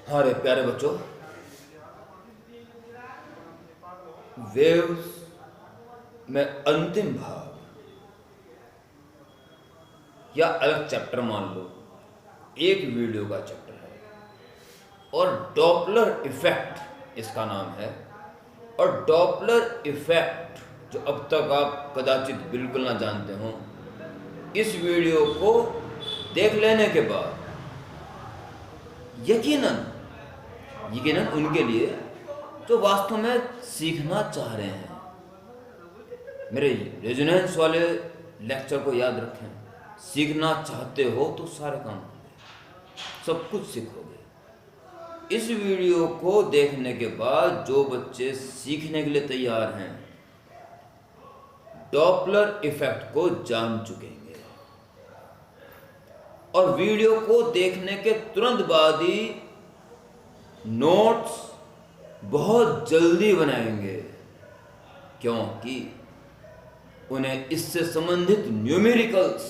हमारे प्यारे बच्चों, वेव्स में अंतिम भाग या अलग चैप्टर मान लो, एक वीडियो का चैप्टर है और डॉपलर इफेक्ट इसका नाम है। और डॉपलर इफेक्ट जो अब तक आप कदाचित बिल्कुल ना जानते हो, इस वीडियो को देख लेने के बाद यकीनन उनके लिए जो वास्तव में सीखना चाह रहे हैं, मेरे रेजोनेंस वाले लेक्चर को याद रखें। सीखना चाहते हो तो सारे काम होंगे, सब कुछ सीखोगे। इस वीडियो को देखने के बाद जो बच्चे सीखने के लिए तैयार हैं, डॉपलर इफेक्ट को जान चुकेंगे और वीडियो को देखने के तुरंत बाद ही नोट्स बहुत जल्दी बनाएंगे, क्योंकि उन्हें इससे संबंधित न्यूमेरिकल्स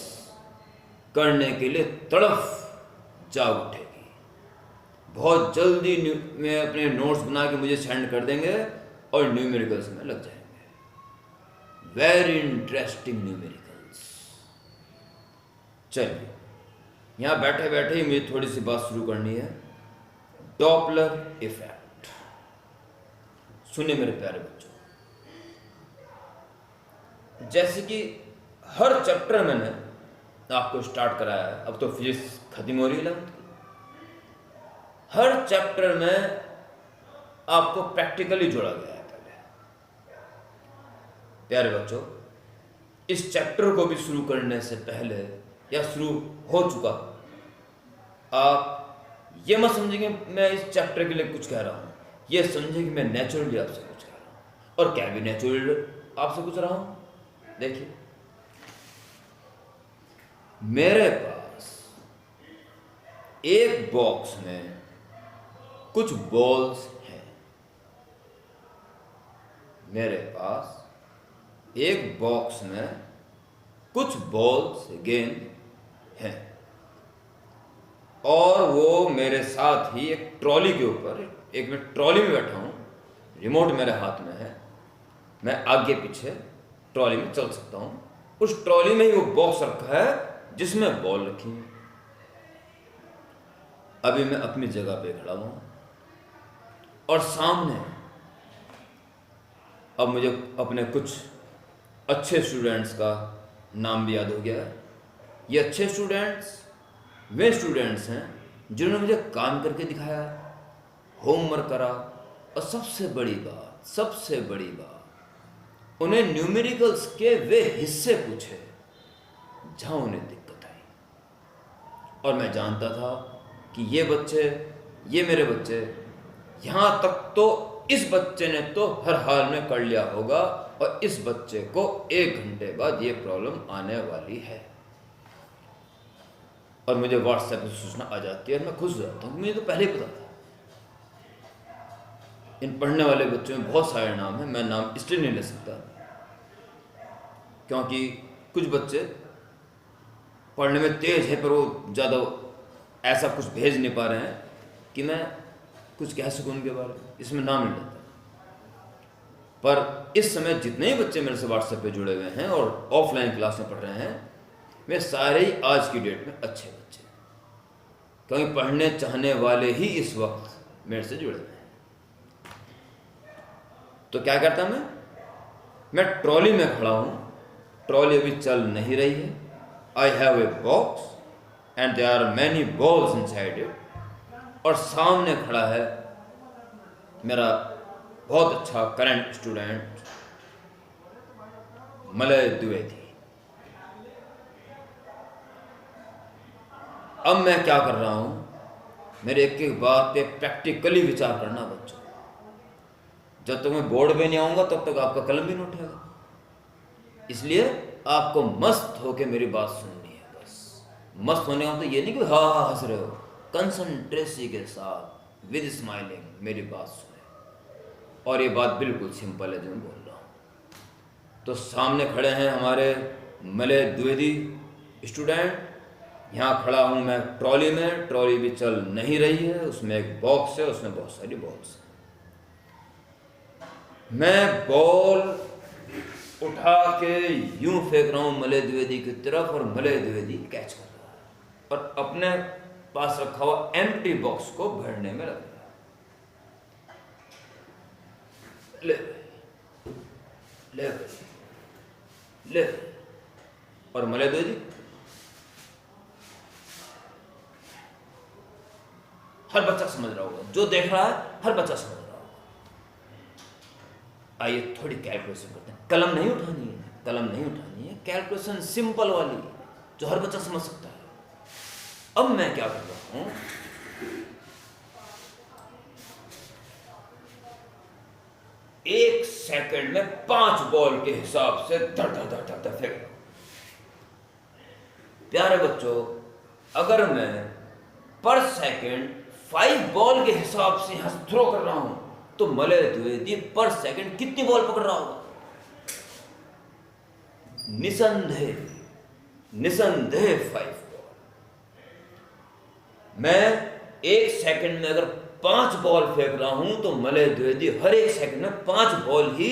करने के लिए तड़फ जाग उठेगी। बहुत जल्दी में अपने नोट्स बना के मुझे सेंड कर देंगे और न्यूमेरिकल्स में लग जाएंगे। Very interesting numericals. चलिए, यहाँ बैठे बैठे ही मुझे थोड़ी सी बात शुरू करनी है। डॉपलर इफेक्ट सुनिए मेरे प्यारे बच्चों। जैसे कि हर चैप्टर मैंने आपको स्टार्ट कराया है, अब तो फिजिक्स खत्म हो रही है 11th की। हर चैप्टर में आपको प्रैक्टिकली जोड़ा गया है। पहले प्यारे बच्चों, इस चैप्टर को भी शुरू करने से पहले या शुरू हो चुका, आप ये मत समझेंगे मैं इस चैप्टर के लिए कुछ कह रहा हूँ, ये समझें कि मैं नेचुरली आपसे कुछ कह रहा हूँ। और क्या भी नेचुरल आपसे कुछ रहा हूँ। देखिए, मेरे पास एक बॉक्स में कुछ बॉल्स हैं। मेरे पास एक बॉक्स में कुछ बॉल्स गेंद हैं और वो मेरे साथ ही एक ट्रॉली के ऊपर, एक मैं ट्रॉली में बैठा हूं, रिमोट मेरे हाथ में है, मैं आगे पीछे ट्रॉली में चल सकता हूं। उस ट्रॉली में ही वो बॉक्स रखा है जिसमें बॉल रखी है। अभी मैं अपनी जगह पे खड़ा हूं और सामने अब मुझे अपने कुछ अच्छे स्टूडेंट्स का नाम भी याद हो गया है। ये अच्छे स्टूडेंट्स वे स्टूडेंट्स हैं जिन्होंने मुझे काम करके दिखाया, होमवर्क करा और सबसे बड़ी बात, उन्हें न्यूमेरिकल्स के वे हिस्से पूछे जहां उन्हें दिक्कत आई। और मैं जानता था कि ये मेरे बच्चे, यहां तक तो इस बच्चे ने तो हर हाल में कर लिया होगा और इस बच्चे को 1 घंटे बाद ये प्रॉब्लम आने वाली है। और मुझे व्हाट्सएप पे सूचना आ जाती है और मैं खुश हो जाता हूँ। मुझे तो पहले ही पता था। इन पढ़ने वाले बच्चों में बहुत सारे नाम हैं, मैं नाम इसलिए नहीं ले सकता क्योंकि कुछ बच्चे पढ़ने में तेज है पर वो ज़्यादा ऐसा कुछ भेज नहीं पा रहे हैं कि मैं कुछ कह सकूँ उनके बारे में, इसमें नाम नहीं लेता। पर इस समय जितने ही बच्चे मेरे से व्हाट्सएप पे जुड़े हुए हैं और ऑफलाइन क्लास में पढ़ रहे हैं, वे सारे ही आज की डेट में अच्छे बच्चे, क्योंकि पढ़ने चाहने वाले ही इस वक्त मेरे से जुड़े हुए हैं। तो क्या करता मैं ट्रॉली में खड़ा हूं, ट्रॉली अभी चल नहीं रही है। I have a box and there are many balls inside it, और सामने खड़ा है मेरा बहुत अच्छा करंट स्टूडेंट मलय द्विवेदी। अब मैं क्या कर रहा हूं, मेरे एक एक बात पे प्रैक्टिकली विचार करना बच्चों। जब तक मैं बोर्ड पे नहीं आऊंगा तब तक आपका कलम भी नहीं उठेगा। इसलिए आपको मस्त होके मेरी बात सुननी है। बस मस्त होने का तो ये नहीं कि हाँ हंस रहे हो, कंसंट्रेसी के साथ विद स्माइलिंग मेरी बात सुने। और ये बात बिल्कुल सिंपल है जो मैं बोल रहा हूँ। तो सामने खड़े हैं हमारे मलय द्विवेदी स्टूडेंट यहाँ खड़ा हूँ मैं ट्रॉली में, ट्रॉली भी चल नहीं रही है, उसमें एक बॉक्स है, उसमें बहुत सारी बॉल्स हैं। मैं बॉल उठा के यूं फेंक रहा हूँ मलय द्विवेदी की तरफ, और मलय द्विवेदी कैच कर रहा है और अपने पास रखा हुआ एम्प्टी बॉक्स को भरने में लग रहा है। ले ले ले, और मलय द्विवेदी हर बच्चा समझ रहा होगा, जो देख रहा है हर बच्चा समझ रहा होगा। आइए थोड़ी कैलकुलेशन करते हैं। कलम नहीं उठानी है, कलम नहीं उठानी है, कैलकुलेशन सिंपल वाली जो हर बच्चा समझ सकता है। अब मैं क्या कर रहा हूं, एक सेकंड में 5 बॉल के हिसाब से धड़ धड़ धड़ धड़ फेंक रहा हूं। प्यारे बच्चों, अगर मैं पर सेकंड 5 बॉल के हिसाब से यहां थ्रो कर रहा हूं, तो मलय द्विवेदी पर सेकंड कितनी बॉल पकड़ रहा होगा? निसंदेह निसंदेह 5 बॉल। मैं एक सेकंड में अगर 5 बॉल फेंक रहा हूं, तो मलय द्विवेदी हर एक सेकंड में 5 बॉल ही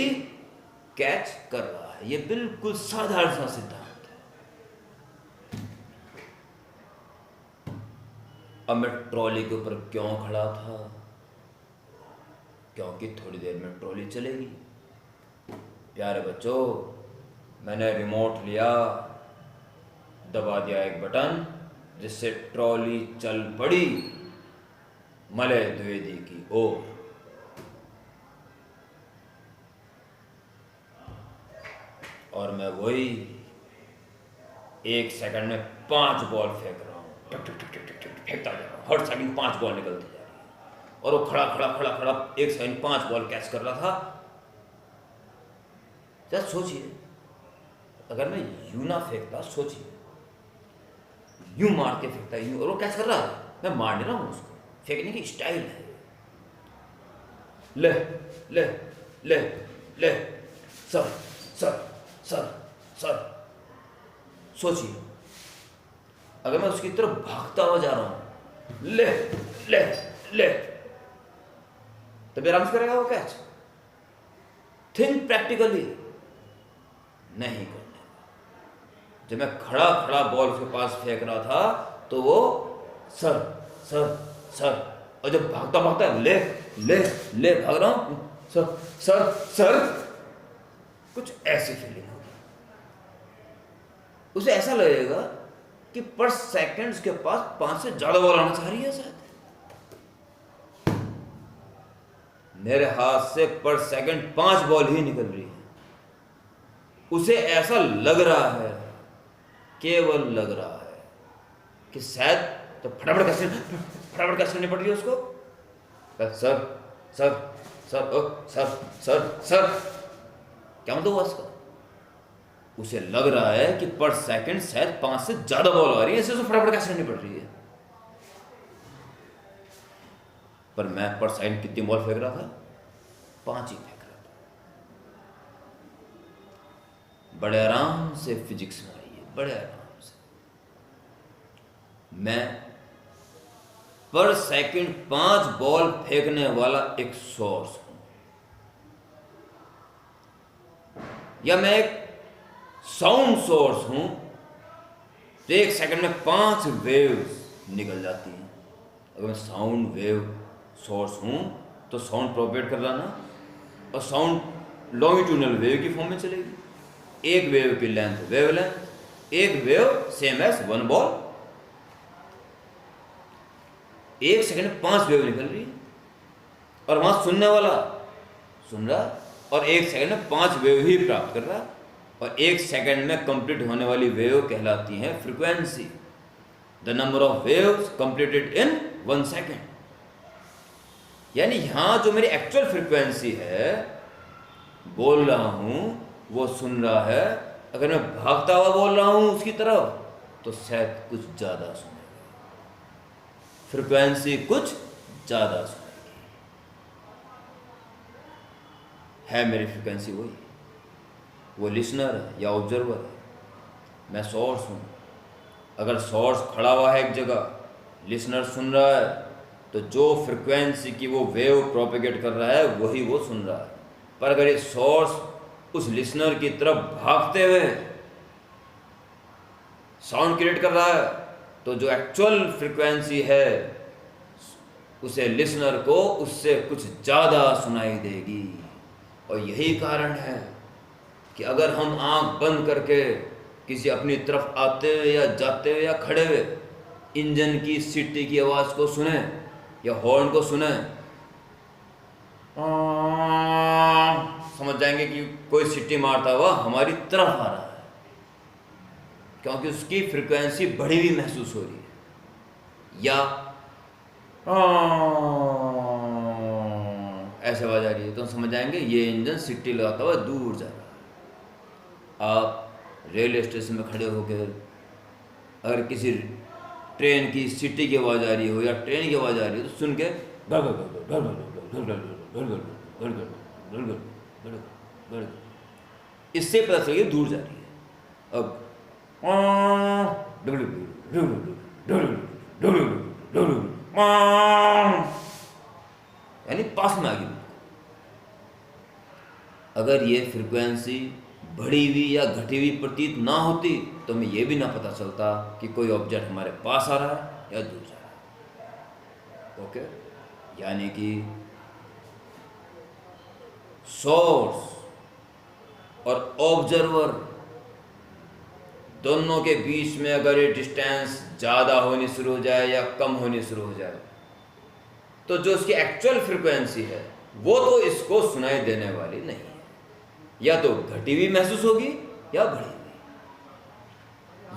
कैच कर रहा है। यह बिल्कुल साधारण सा सिद्धांत है। अब मैं ट्रॉली के ऊपर क्यों खड़ा था? क्योंकि थोड़ी देर में ट्रॉली चलेगी। प्यारे बच्चों, मैंने रिमोट लिया, दबा दिया एक बटन, जिससे ट्रॉली चल पड़ी मलय द्विवेदी की ओर। और मैं वही एक सेकंड में 5 बॉल फेंक रहा हूं, टक टक टक टक टक फेंकता जा रहा हूं। हर सेकंड 5 बॉल निकलती जा रही है, और वो खड़ा खड़ा खड़ा खड़ा एक सेकंड 5 बॉल कैच कर रहा था। जरा सोचिए, अगर मैं यूं ना फेंकता, सोचिए यूं मार के फेंकता, यूं, और वो कैच कर रहा है। मैं मार नहीं रहा हूं उसको, फेंकने की स्टाइल है। ले ले ले ले, सर सर सर सर। सोचिए, अगर मैं उसकी तरफ भागता हुआ जा रहा हूं, ले ले ले, तब आराम से करेगा वो कैच? थिंक प्रैक्टिकली, नहीं करने। जब मैं खड़ा खड़ा बॉल उसके पास फेंक रहा था, तो वो सर सर सर, और जब भागता भागता ले ले ले भाग रहा हूं, सर सर सर, कुछ ऐसी फीलिंग होगी। उसे ऐसा लगेगा कि पर सेकंड उसके पास 5 से ज्यादा बॉल आना चाह रही है शायद। मेरे हाथ से पर सेकंड 5 बॉल ही निकल रही है। उसे ऐसा लग रहा है, केवल लग रहा है, कि शायद, तो फटाफट कैसे करनी पड़ रही है उसको? सर सर सर ओ सर सर सर, क्या मतलब हुआ इसका? उसे लग रहा है कि पर सेकंड शायद 5 से ज्यादा बॉल आ रही है, इसे उसे फटाफट कैसे करनी पड़ रही है। पर मैं पर सेकंड कितनी बॉल फेंक रहा था? 5 ही फेंक रहा था। बड़े आराम से फिजिक्स में आइए, बड़े आराम से। मैं पर सेकंड 5 बॉल फेंकने वाला एक सोर्स हूं, या मैं एक साउंड सोर्स हूं। तो एक सेकंड में 5 वेव्स निकल जाती हैं। अगर मैं साउंड वेव सोर्स हूं, तो साउंड प्रोपेगेट कर रहा ना, और साउंड लॉन्गिट्यूडनल वेव की फॉर्म में चलेगी। एक वेव की लेंथ वेवलेंथ, एक वेव सेम एज 1 बॉल। एक सेकंड में 5 वेव निकल रही है, और वहां सुनने वाला सुन रहा, और एक सेकंड में 5 वेव ही प्राप्त कर रहा। और एक सेकंड में कंप्लीट होने वाली वेव कहलाती है frequency, the number of waves completed in 1 second. यानी यहां जो मेरी एक्चुअल फ्रीक्वेंसी है, बोल रहा हूं, वो सुन रहा है। अगर मैं भागता हुआ बोल रहा हूं उसकी तरफ, तो शायद कुछ ज्यादा सुनेगा, फ्रीक्वेंसी कुछ ज्यादा सुनेगी। है मेरी फ्रीक्वेंसी वही, वो लिसनर है या ऑब्जर्वर है, मैं सोर्स हूं। अगर सोर्स खड़ा हुआ है एक जगह, लिसनर सुन रहा है, तो जो फ्रिक्वेंसी की वो वेव प्रोपेगेट कर रहा है वही वो सुन रहा है। पर अगर ये सोर्स उस लिसनर की तरफ भागते हुए साउंड क्रिएट कर रहा है, तो जो एक्चुअल फ्रिक्वेंसी है उसे लिसनर को उससे कुछ ज़्यादा सुनाई देगी। और यही कारण है कि अगर हम आंख बंद करके किसी अपनी तरफ आते हुए या जाते हुए या खड़े हुए इंजन की सीटी की आवाज़ को सुने या हॉर्न को सुने, समझ जाएंगे कि कोई सीटी मारता हुआ हमारी तरफ आ रहा है, क्योंकि उसकी फ्रिक्वेंसी बढ़ी हुई महसूस हो रही है। या ऐसे आवाज आ रही है तो समझ जाएंगे ये इंजन सीटी लगाता हुआ दूर जा रहा है। आप रेलवे स्टेशन में खड़े होकर अगर किसी ट्रेन की सीटी की आवाज़ आ रही हो या ट्रेन की आवाज़ आ रही हो तो सुन के इससे पता चलिए दूर जा रही है। अब यानी पास में आ गई। अगर ये फ्रिक्वेंसी बढ़ी हुई या घटी हुई प्रतीत ना होती तो हमें यह भी ना पता चलता कि कोई ऑब्जेक्ट हमारे पास आ रहा है या दूर जा रहा है। ओके, यानी कि सोर्स और ऑब्जर्वर दोनों के बीच में अगर ये डिस्टेंस ज़्यादा होनी शुरू हो जाए या कम होनी शुरू हो जाए तो जो इसकी एक्चुअल फ्रिक्वेंसी है वो तो इसको सुनाई देने वाली नहीं है, या तो घटी हुई महसूस होगी या बढ़ी हुई।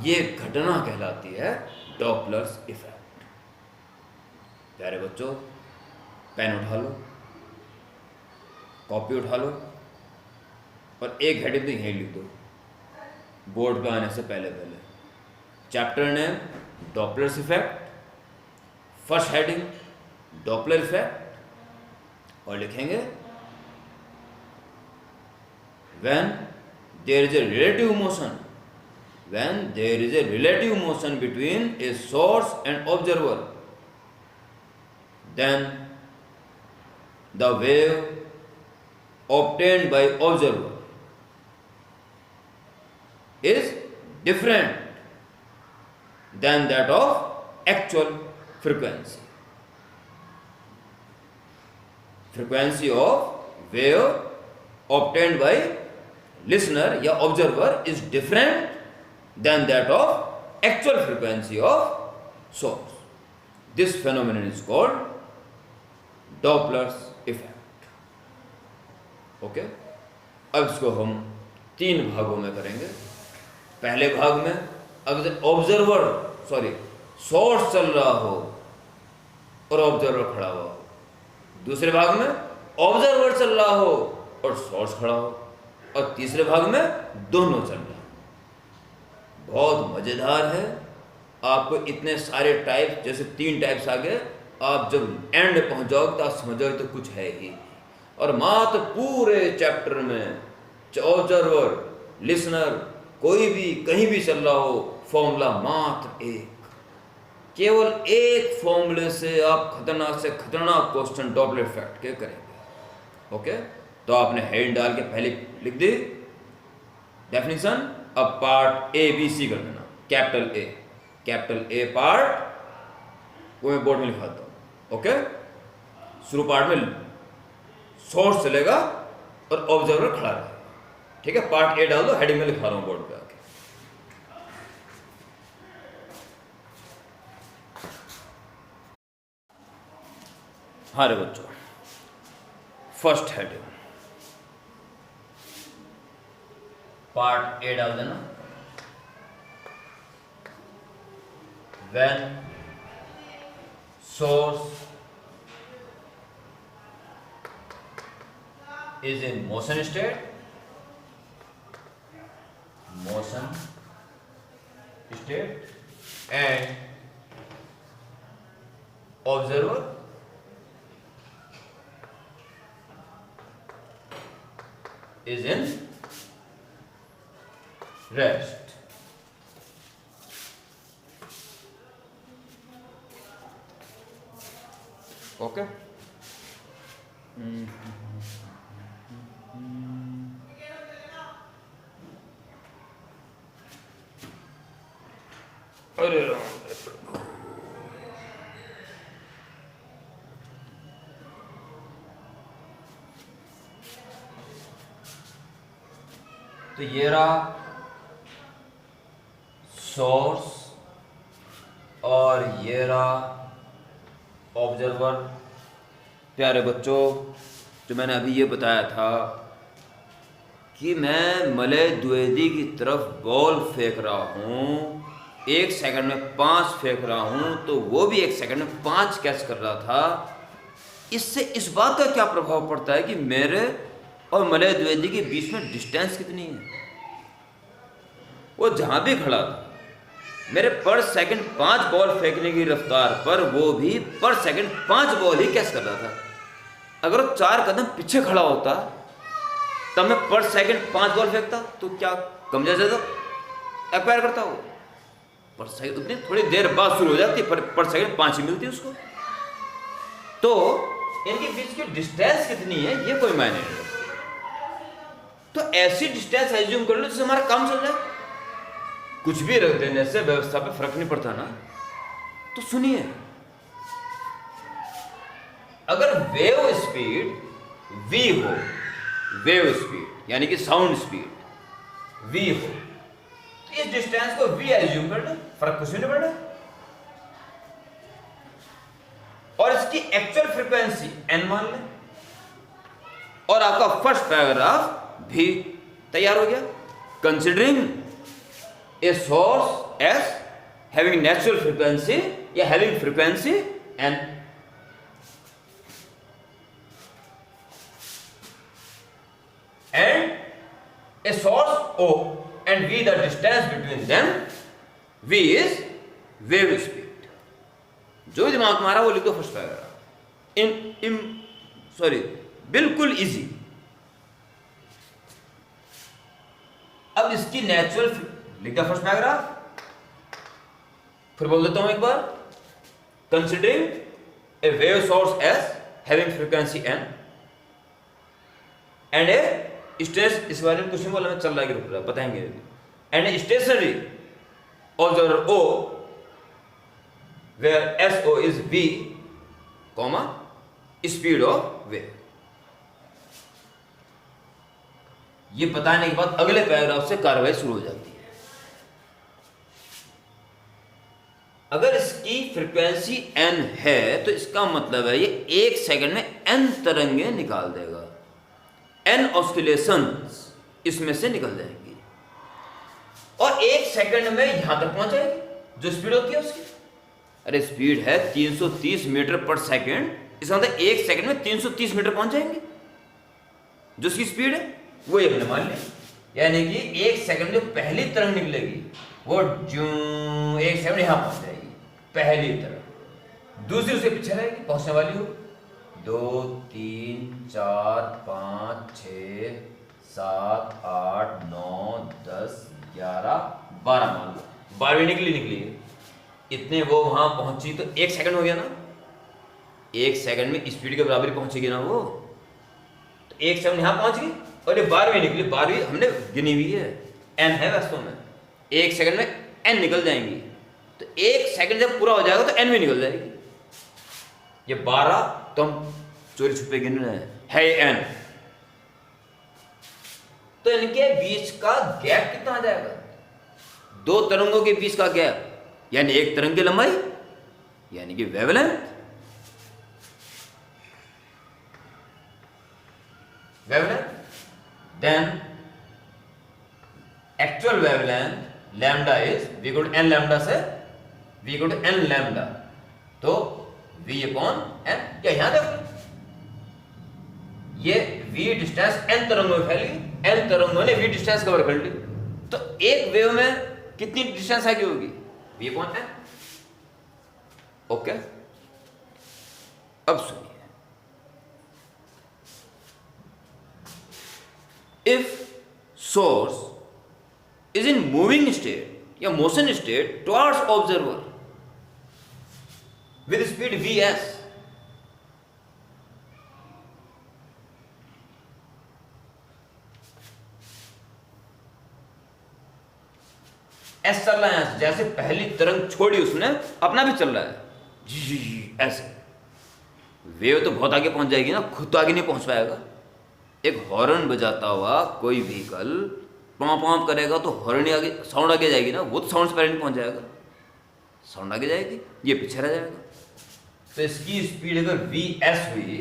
ये घटना कहलाती है डॉपलर्स इफेक्ट। प्यारे बच्चों, पेन उठा लो, कॉपी उठा लो और एक हेडिंग तो यहीं लिख दो बोर्ड पे आने से पहले chapter name Doppler's effect, first heading Doppler effect, और लिखेंगे when there is a relative motion, when there is a relative motion between a source and observer, then the wave obtained by observer is different than that of actual frequency. Frequency of wave obtained by listener या observer is different than that of actual frequency of source. This phenomenon is called Doppler's effect. Okay? अब इसको हम 3 भागों में करेंगे। पहले भाग में अगर सोर्स चल रहा हो और ऑब्जर्वर खड़ा हुआ हो, दूसरे भाग में ऑब्जर्वर चल रहा हो और सोर्स खड़ा हो, और तीसरे भाग में दोनों चल रहे हैं। बहुत मज़ेदार है। आपको इतने सारे टाइप, जैसे 3 टाइप्स आ गए, आप जब एंड पहुंच जाओगे तो आप समझोगे तो कुछ है ही। और मात्र पूरे चैप्टर में ऑब्जर्वर, लिसनर, कोई भी कहीं भी चल रहा हो, फॉर्मूला मात्र एक, केवल एक फॉर्मूले से आप खतरनाक से खतरनाक क्वेश्चन डॉपलर इफेक्ट के करेंगे। ओके, तो आपने हेड डाल के पहले लिख दी डेफिनेशन। अब पार्ट ए बी सी कर देना। कैपिटल ए पार्ट वो मैं बोर्ड में लिखाता हूँ। ओके, शुरू पार्ट में सोर्स चलेगा और ऑब्जर्वर खड़ा रहेगा। ठीक है, पार्ट ए डाल दो, हेडिंग में लिखा रहा हूँ बोर्ड पे आके। हाँ रे बच्चों, फर्स्ट हेडिंग पार्ट ए डाल देना। When source is in motion state, and observer is in rest. Okay. अरे तो ये रहा सोर्स और ये रहा ऑब्जर्वर। प्यारे बच्चों, जो मैंने अभी ये बताया था कि मैं मलय द्विवेदी की तरफ बॉल फेंक रहा हूँ, 1 सेकंड में 5 फेंक रहा हूँ, तो वो भी 1 सेकंड में 5 कैच कर रहा था। इससे इस बात का क्या प्रभाव पड़ता है कि मेरे और मलय द्विवेदी के बीच में डिस्टेंस कितनी है। वो जहाँ भी खड़ा था, मेरे पर सेकंड 5 बॉल फेंकने की रफ्तार पर वो भी पर सेकंड 5 बॉल ही कैच कर रहा था। अगर वो 4 कदम पीछे खड़ा होता तब मैं पर सेकंड 5 बॉल फेंकता तो क्या कम ज्यादा एक्वायर करता वो। पर सेकंड उतनी थोड़ी देर बाद शुरू हो जाती, पर सेकंड 5 ही मिलती उसको। तो इनके बीच की डिस्टेंस कितनी है ये कोई मायने नहीं रखती। तो ऐसी डिस्टेंस एज्यूम कर लो जिससे हमारा काम चल जाए। कुछ भी रख देने से व्यवस्था पे फर्क नहीं पड़ता ना। तो सुनिए, अगर वेव स्पीड v हो, वेव स्पीड यानी कि साउंड स्पीड v हो, तो इस डिस्टेंस को v एज्यूम कर लो, फर्क कुछ नहीं पड़ना। और इसकी एक्चुअल फ्रीक्वेंसी n मान लें और आपका फर्स्ट पैराग्राफ भी तैयार हो गया। Considering a source as having natural frequency या having frequency n, and a source O and v the distance between them, v is wave speed। जो भी दिमाग तुम्हारा वो लिख दो फर्स्ट पैराग्राफ। बिल्कुल इजी। अब इसकी नेचुरल लिख दिया फर्स्ट पैराग्राफ, फिर बोल देता हूं एक बार। Considering a wave source as having frequency n and a स्टेस, इस बारे में कुछ नहीं बोला, मैं चल रहा है, रुक रहा, बताएंगे। And a stationary observer O where SO is v, comma speed of wave. ये बताने के बाद अगले पैराग्राफ से कार्रवाई शुरू हो जाती है। अगर इसकी फ्रीक्वेंसी n है तो इसका मतलब है ये 1 सेकंड में n तरंगे निकाल देगा, n ऑस्किलेशंस इसमें से निकल जाएंगी और 1 सेकंड में यहां तक पहुंच जाएगी जो स्पीड होती है उसकी। अरे स्पीड है 330 मीटर पर सेकंड, इसका मतलब 1 सेकंड में 330 मीटर पहुंच जाएंगे जो उसकी स्पीड है। वो हमने मान लिया, यानी कि 1 सेकंड में पहली तरंग निकलेगी वो जो 1 सेकंड यहां पहुंच जाएगी पहली तरंग, दूसरी उसके पीछे रहेगी, पहुंचने वाली हो 2 3 4 5 6 7 8 9 10 11 12 मान लो, 12वीं निकली इतने वो वहां पहुंची तो 1 सेकंड हो गया ना। 1 सेकंड में स्पीड के बराबर पहुंचेगी ना वो, तो 1 सेकंड यहां पहुंच गई और ये 12वीं निकली, 12वीं हमने गिनी हुई है, n है वास्तव में। 1 सेकंड में n निकल जाएंगी, तो 1 सेकंड जब पूरा हो जाएगा तो n भी निकल जाएगी। ये 12 तो हम चोरी छुपे गिन रहे हैं, है n। तो इनके बीच का गैप कितना आ जाएगा? 2 तरंगों के बीच का गैप, यानी एक तरंग की लंबाई, यानी कि wavelength. Then actual wavelength lambda is v equal to n lambda से v equal to n lambda, तो v अपॉन n। क्या यहां देखो ये v डिस्टेंस n तरंगों में फैली, n तरंगों ने v डिस्टेंस कवर कर ली, तो एक वेव में कितनी डिस्टेंस आगे होगी? v upon n। ओके, अब सुनिए, if source is in moving state या motion state towards observer with speed vs, ऐसे चल रहा है यहाँ से, जैसे पहली तरंग छोड़ी उसने अपना भी चल रहा है जी ऐसे। वेव तो बहुत आगे पहुंच जाएगी ना, खुद तो आगे नहीं पहुंच पाएगा। एक हॉर्न बजाता हुआ कोई व्हीकल पॉम पॉम करेगा तो हॉर्न ही आगे, साउंड आगे जाएगी ना, वो तो साउंड से पहले नहीं पहुंच जाएगा, साउंड आगे जाएगी, ये पीछे रह जाएगा। तो इसकी स्पीड अगर वी एस हुई,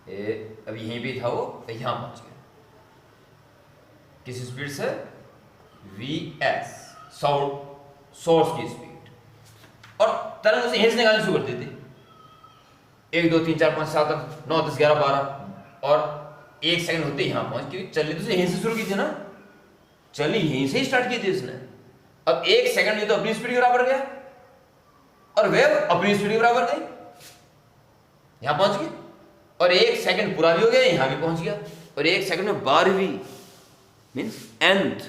अभी यहीं पे था वो, तो यहाँ पहुंच गया किस स्पीड से, वी एस, साउंड सोर्स की स्पीड। और तरंग उसे यहीं से निकालनी शुरू कर देती, 1 2 3 4 5 7 8 9 10 11 12, और 1 सेकंड होते यहाँ पहुंच, क्योंकि चलनी तो यहीं से शुरू की थी ना, चलनी यहीं से ही स्टार्ट की थी इसने। अब 1 सेकंड में तो अपनी स्पीड के बराबर गया, और वेव अपनी स्पीड के बराबर गई, यहां पहुंच गई, और 1 सेकंड पूरा भी हो गया, यहां भी पहुंच गया, और 1 सेकंड में 12वीं मीन्स nth,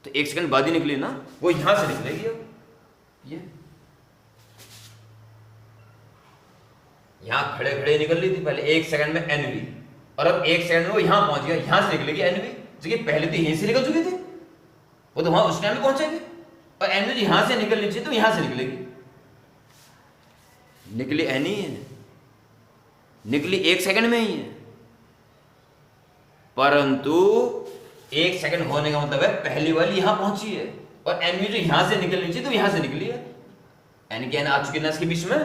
तो 1 सेकंड बाद ही निकली ना, वो यहां से निकलेगी। अब ये यहां खड़े खड़े निकल रही थी पहले 1 सेकंड में nv, और अब 1 सेकंड में वो यहां पहुंच गया, यहां से निकलेगी nv, जो कि पहले तो यहीं से निकल चुकी थी, वो तो वहां उस टाइम में पहुंचेगी, और nv यहां से निकलनी चाहिए तो यहां से निकलेगी, निकली एन ही है, निकली 1 सेकंड में ही है, परंतु 1 सेकंड होने का मतलब है पहली वाली यहां पहुंची है, और एनवी जो यहां से निकलनी चाहिए तो यहां से निकली है, एन की एन आ चुकी ना इसके बीच में,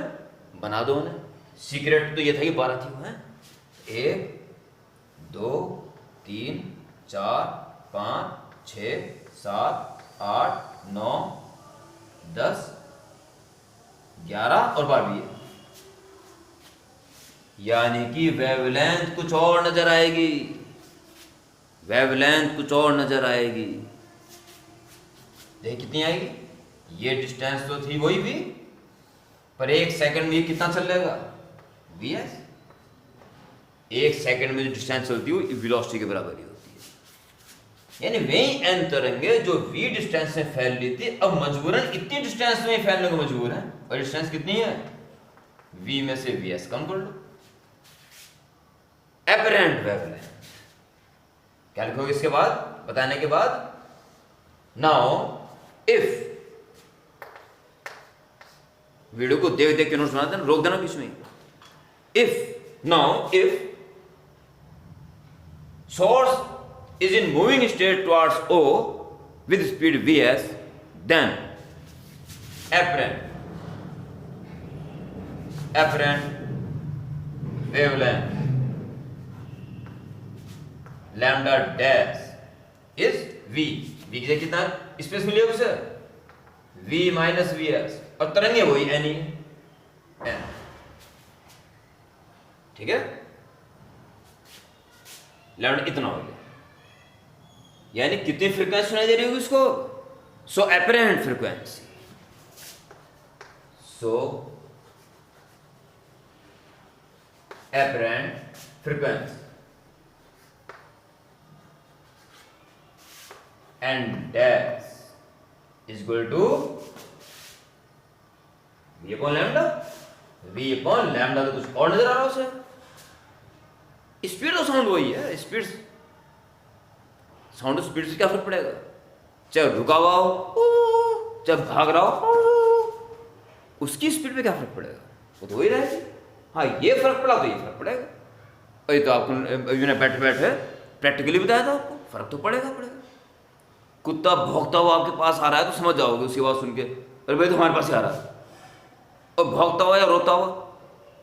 बना दो उन्हें। सीक्रेट तो ये था कि 12 थी वो, है 1 2 3 4 5 6 7 8 9 10 11 और 12 है, यानी कि वेवलेंथ कुछ और नजर आएगी, वेवलेंथ कुछ और नजर आएगी। देख कितनी आएगी, ये डिस्टेंस तो थी वही भी, पर 1 सेकंड में कितना चल लेगा, वी एस। 1 सेकंड में जो डिस्टेंस चलती है वो वेलोसिटी के बराबर ही होती है, यानी वही एन तरंगे जो वी डिस्टेंस में फैल रही थी, अब मजबूरन इतनी डिस्टेंस में फैलने को मजबूर है, और डिस्टेंस कितनी है, वी में से वी एस कम कर लो। एपरेंट वेवलेंथ क्या लिखोगे इसके बाद, बताने के बाद, नाउ इफ, वीडियो को देख देख के नोट्स बनाते हैं, रोक देना बीच में, if now if source is in moving state towards O with speed vs, then apparent wavelength lambda dash is v, v की जगह कितना स्पेस मिली है उसे, v माइनस वी एस, और तरंगे वही n ही है, n, ठीक है, लैम्डा इतना हो गया, यानी कितनी फ्रीक्वेंसी सुनाई दे रही होगी उसको, so apparent frequency, so apparent frequency and dash is equal to v upon lambda, v upon lambda, तो कुछ और नजर आ रहा है उसे, स्पीड तो साउंड वही है, स्पीड साउंड स्पीड से क्या फर्क पड़ेगा, चाहे रुका हुआ हो चाहे भाग रहा हो, उसकी स्पीड पे क्या फर्क पड़ेगा, वो तो वही रहेगी। हाँ ये फर्क पड़ा तो ये फर्क पड़ेगा, और ये तो आपको मैंने बैठे बैठे प्रैक्टिकली बताया था आपको, फर्क तो पड़ेगा पड़ेगा। कुत्ता भौंकता हुआ आपके पास आ रहा है तो समझ जाओगे उसकी आवाज सुन के, अरे भाई तो हमारे पास ही आ रहा है, और भौंकता हुआ या रोता हुआ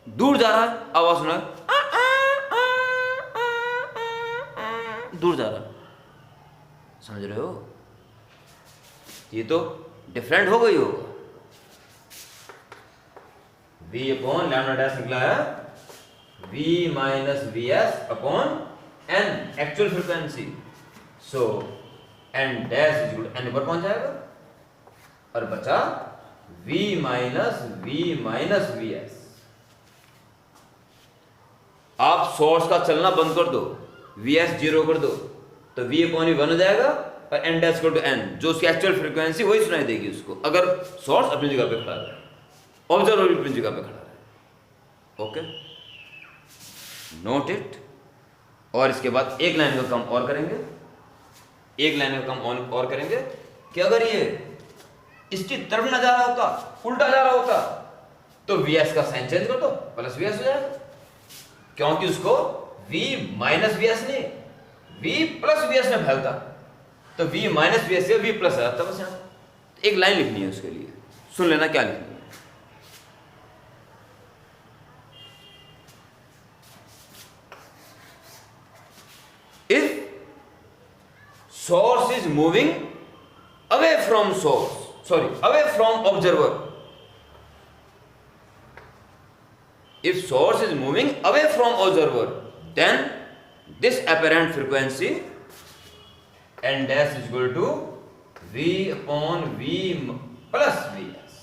दूर जा रहा है, आवाज सुना दूर जा रहा है, समझ रहे हो, ये तो डिफरेंट हो गई होगा। v अपॉन लैम्डा डैश निकला है v minus V S upon n actual frequency, so n dash is equal to n ऊपर पहुंच जाएगा, और बचा v माइनस वी एस। आप सोर्स का चलना बंद कर दो, वी एस 0 कर दो, तो v अपॉन वी 1 हो जाएगा, और n dash equal to n, जो उसकी एक्चुअल फ्रीक्वेंसी वही सुनाई देगी उसको, अगर सोर्स अपनी जगह पे खड़ा है, ऑब्जर्वर अपनी जगह पे खड़ा है। Okay, note it. और इसके बाद एक लाइन का काम और करेंगे, एक लाइन का काम और करेंगे, कि अगर ये इसकी तरफ ना जा रहा होता, उल्टा जा रहा होता, तो वीएस का साइन चेंज कर दो, प्लस वीएस हो जाएगा, क्योंकि उसको v माइनस वीएस नहीं, v प्लस वीएस में फैलता, तो v माइनस वीएस से v प्लस आ जाता। बस यहाँ एक लाइन लिखनी है उसके लिए, सुन लेना क्या लिखनी है। If source is moving away from away from observer, if source is moving away from observer, then this apparent frequency n dash is equal to v upon v plus vs।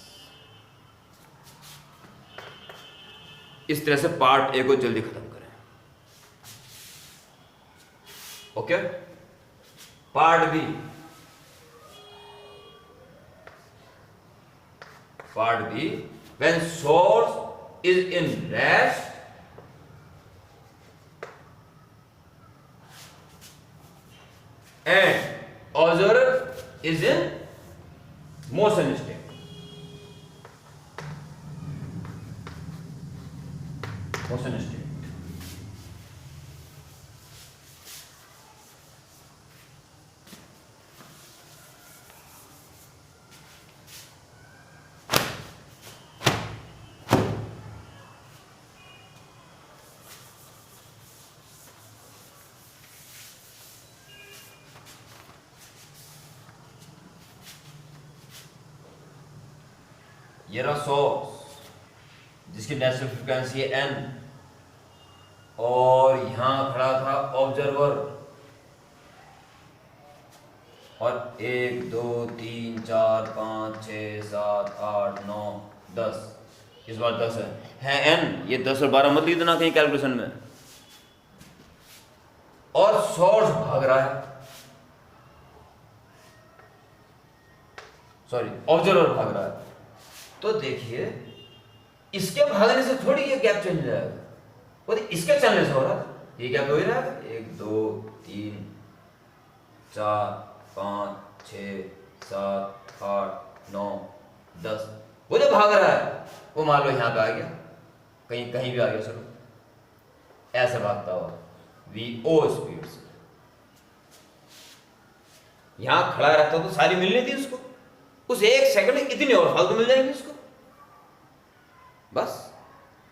इस तरह से पार्ट ए को जल्दी खत्म करें। Okay, part B, when source is in rest and observer is in motion state, ये रहा source जिसकी नेचुरल फ्रीक्वेंसी है n, और यहां खड़ा था ऑब्जर्वर, और 1 2 3 4 5 6 7 8 9 10, इस बार 10 है n, ये 10 और 12 मत लिख देना कहीं कैलकुलेशन में। और सोर्स भाग रहा है, सॉरी ऑब्जर्वर भाग रहा है, तो देखिए इसके भागने से थोड़ी ये गैप चेंज हो जाएगा, वो इसके चलने से हो रहा था, ये गैप हो ही रहा है। 1 2 3 4 5 6 7 8 9 10, वो जो भाग रहा है वो मान लो यहाँ पे आ गया, कहीं कहीं भी आ गया, चलो ऐसे भागता हुआ vo स्पीड से, यहां खड़ा रहता तो सारी मिलनी थी उसको, उस 1 सेकंड में इतनी और फालतू मिल जाएंगी उसको। बस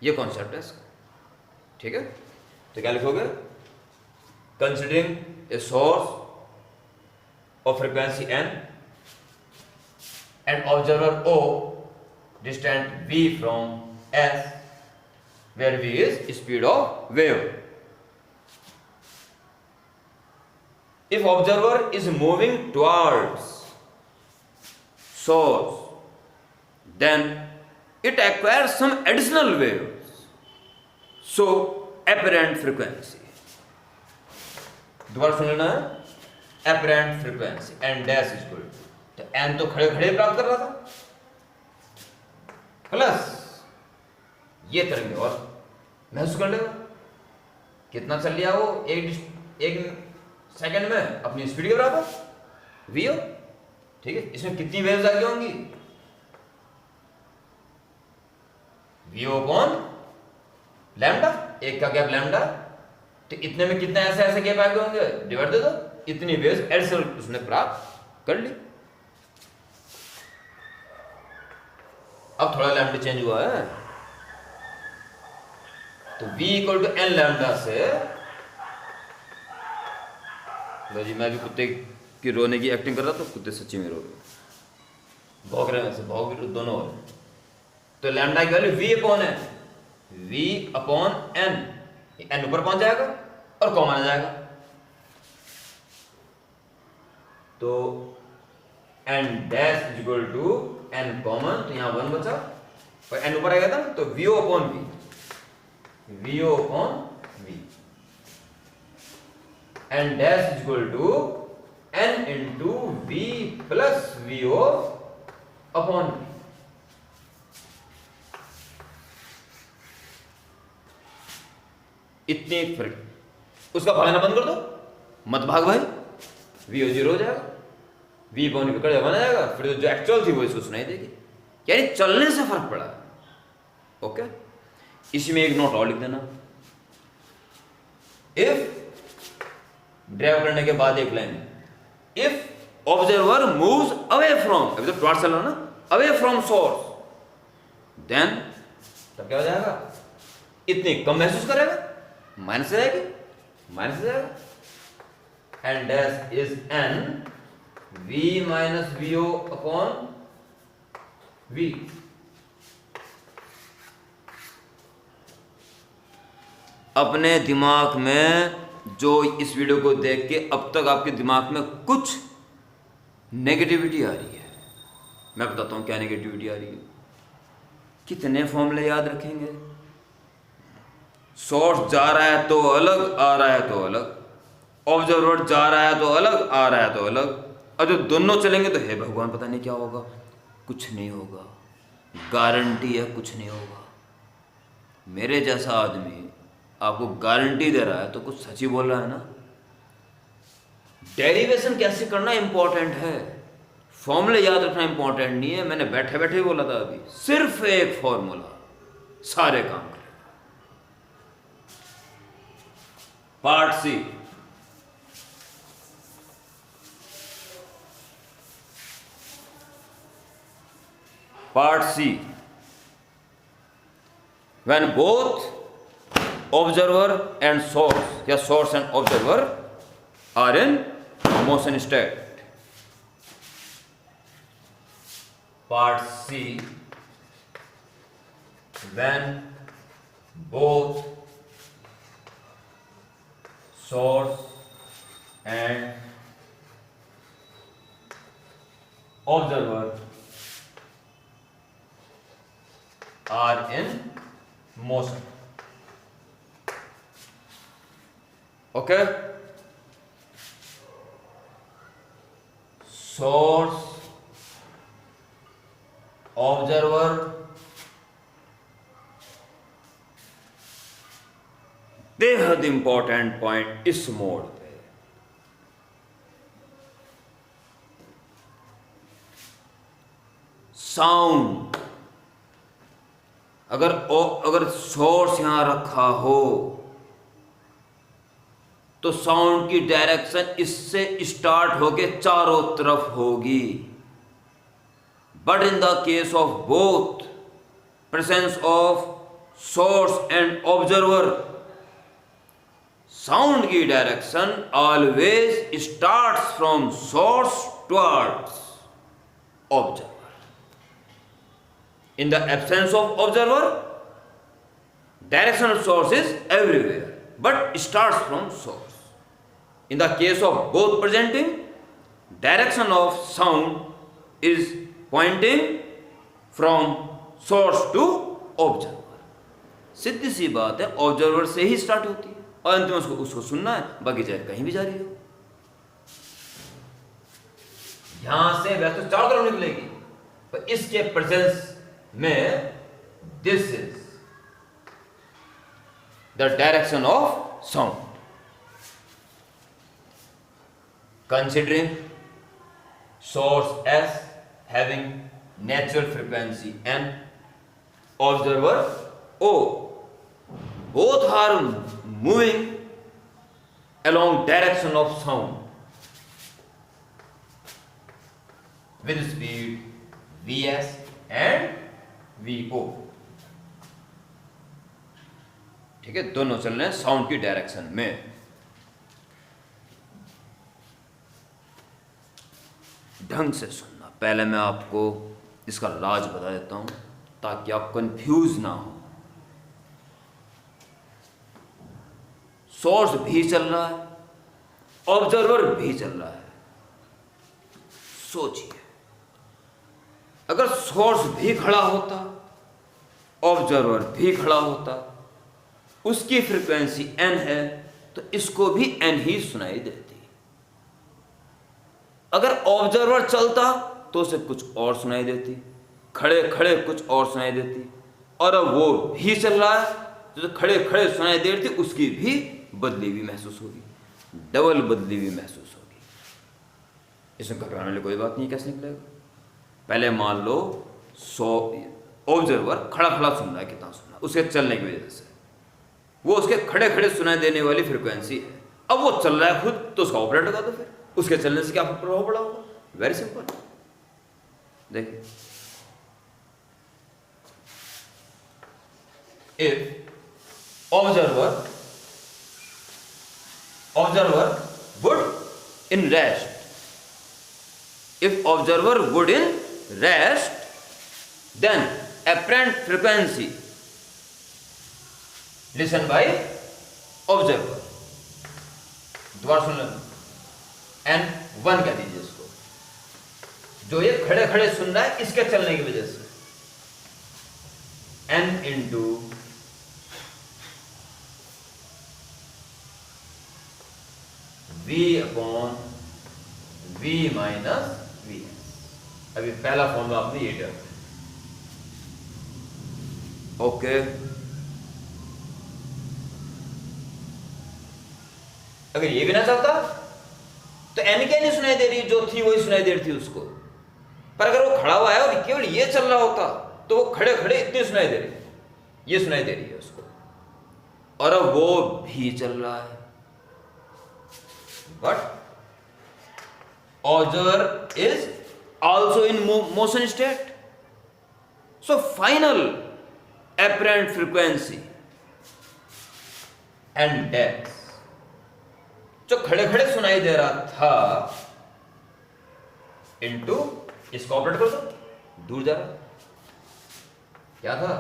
ये कॉन्सेप्ट है इसका, ठीक है। तो क्या लिखोगे, considering a source of frequency n and observer o distant v from s, where v is speed of wave. If observer is moving towards source, then it acquires some additional waves, so apparent frequency, दोबारा सुन लेना है, apparent frequency n dash is equal to, तो n तो खड़े खड़े प्राप्त कर रहा था, प्लस ये तरंग, और महसूस कर लेगा कितना चल लिया वो एक सेकंड में अपनी स्पीड के बराबर vo, ठीक है। इसमें कितनी वेव्स आ गई होंगी, vo अपॉन लैम्डा, एक का गैप लैम्डा, तो इतने में कितने ऐसे ऐसे गैप आ गए होंगे, डिवाइड दे दो, इतनी वेव्स एडिशनल उसने प्राप्त कर ली। अब थोड़ा लैम्डा चेंज हुआ है, तो v equal to n lambda से, लो जी मैं भी कुत्ते की रोने की एक्टिंग कर रहा था, तो कुत्ते सच्ची में रो रहे, भौंक रहे हैं, ऐसे भौंक दोनों हो रहे। तो लैम्डा की value v upon n, v upon n, n ऊपर पहुंच जाएगा और कॉमन आ जाएगा, तो n dash is equal to n common, तो यहां 1 बचा और n ऊपर आ गया था, तो vo upon v, vo upon v, n dash is equal to n into v plus vo upon v। इतनी फर्क, उसका भागना बंद कर दो, मत भाग भाई, vo 0 हो जाएगा, वी पॉइंट पकड़ बना जाएगा, फिर जो एक्चुअल थी वो इसको सुनाई देगी, यानी चलने से फर्क पड़ा। ओके, इसी में एक नोट और लिख देना। इफ ड्राइव करने के बाद एक line, if observer moves away from, अभी तो प्लॉट चल रहा ना, अवे फ्रॉम सोर्स, देन तब क्या हो जाएगा, इतनी कम महसूस करेगा, माइनस जाएगी, माइनस जाएगा, and dash is N V minus V O upon V. अपने दिमाग में जो इस वीडियो को देख के अब तक आपके दिमाग में कुछ नेगेटिविटी आ रही है, मैं बताता हूं क्या नेगेटिविटी आ रही है। कितने फॉर्मूले याद रखेंगे, सोर्स जा रहा है तो अलग, आ रहा है तो अलग, ऑब्जर्वर जा रहा है तो अलग, आ रहा है तो अलग, और जो दोनों चलेंगे तो हे भगवान पता नहीं क्या होगा, कुछ नहीं होगा, गारंटी है कुछ नहीं होगा। मेरे जैसा आदमी आपको गारंटी दे रहा है तो कुछ सच ही बोल रहा है ना। डेरिवेशन कैसे करना इंपॉर्टेंट है, फॉर्मूले याद रखना इंपॉर्टेंट नहीं है। मैंने बैठे बैठे ही बोला था अभी, सिर्फ एक फॉर्मूला सारे काम करेगा। Part C, part C, when both observer and source या source and observer are in motion state. Part C, when both source and observer are in motion. Okay, source, observer, बेहद इंपॉर्टेंट पॉइंट इस mode पे। Sound, अगर source यहां रखा हो तो sound की डायरेक्शन इससे स्टार्ट होके चारों तरफ होगी। But in the case of both presence of source and observer, sound की direction always starts from source towards observer. In the absence of observer, direction of source is everywhere, but starts from source. In the case of both presenting, direction of sound is pointing from source to observer. सीधी सी बात है, observer से ही start होती है और अंत में उसको सुनना है, बाकी चाहे कहीं भी जारी हो। यहां से वैसे तो चारों तरफ निकलेगी, पर इसके प्रेजेंस में this is the direction of sound. Considering source S having natural frequency N, observer O, both are moving along direction of sound with speed vs and vo। ठीक है, दोनों चल रहे हैं साउंड की डायरेक्शन में। ढंग से सुनना, पहले मैं आपको इसका राज बता देता हूं ताकि आप कंफ्यूज ना हो। सोर्स भी चल रहा है, ऑब्जर्वर भी चल रहा है। सोचिए, अगर सोर्स भी खड़ा होता, ऑब्जर्वर भी खड़ा होता, उसकी फ्रीक्वेंसी n है तो इसको भी n ही सुनाई देती। अगर ऑब्जर्वर चलता तो उसे कुछ और सुनाई देती, खड़े खड़े कुछ और सुनाई देती, और अब वो भी चल रहा है तो खड़े खड़े सुनाई दे रही थी उसकी भी बदली हुई महसूस होगी, डबल बदली हुई महसूस होगी। इसमें घबराने वाली कोई बात नहीं, कैसे निकलेगा? पहले मान लो 100 ऑब्जर्वर खड़ा खड़ा सुन रहा है, कितना सुन रहा है, उसके चलने की वजह से वो उसके खड़े खड़े सुनाई देने वाली फ्रिक्वेंसी है। अब वो चल रहा है खुद, तो उसका ऑपरेट लगा दो, फिर उसके चलने से क्या प्रभाव पड़ा होगा? Very simple. देखिए, if observer would in rest, if observer would in rest, then apparent frequency listen by observer, दोबारा सुन लेना, N1 कह दीजिए इसको, जो ये खड़े खड़े सुन रहा है इसके चलने की वजह से, N into V upon V minus V। अभी पहला फॉर्मूला आपने ये किया, ओके। अगर ये भी ना चलता तो N क्या नहीं सुनाई दे रही, जो थी वही सुनाई दे रही थी उसको। पर अगर वो खड़ा हुआ है और केवल ये चल रहा होता तो वो खड़े खड़े इतनी सुनाई दे रही, ये सुनाई दे रही है उसको, और अब वो भी चल रहा है। But observer is also in motion state. So final apparent frequency and depth, जो खड़े खड़े सुनाई दे रहा था, इनटू इसको ऑपरेट कर दो, दूर जा रहा क्या था,